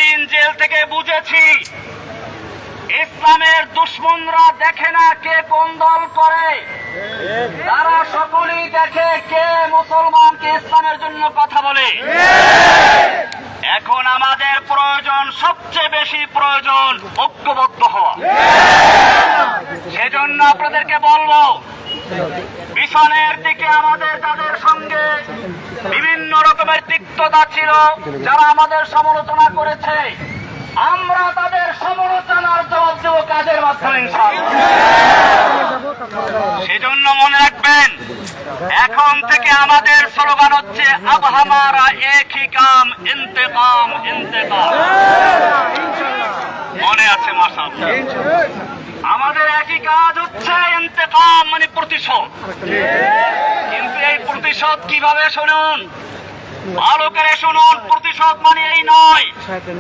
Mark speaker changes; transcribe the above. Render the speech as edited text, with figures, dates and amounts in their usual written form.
Speaker 1: দিন জেল থেকে বুঝেছি ইসলামের দুশমনরা দেখে না কে কোন দল করে, তারা সকলেই দেখে কে মুসলমানকে ইসলামের জন্য কথা বলে। এখন আমাদের প্রয়োজন, সবচেয়ে বেশি প্রয়োজন ঐক্যবদ্ধ হওয়া। সেজন্য আপনাদেরকে বলবো, মিশনের দিকে আমাদের যাদের সঙ্গে বিভিন্ন রকমের তিক্ততা ছিল, যারা আমাদের সমালোচনা করেছে, আমরা তাদের সমালোচনার জবাব দেব কাজের মাধ্যমে ইনশাআল্লাহ। সেজন্য মনে রাখবেন, এখন থেকে আমাদের স্লোগান হচ্ছে আব হামারা এক হি কাম ইন্তেকাম ইন্তেকাম। মনে আছে মাশাআল্লাহ? আমাদের একই কাজ হচ্ছে ইন্তেকাম, মানে প্রতিশোধ। কিন্তু এই প্রতিশোধ কিভাবে শুনুন, ভালো করে শুনুন, প্রতিশোধ মানে এই নয়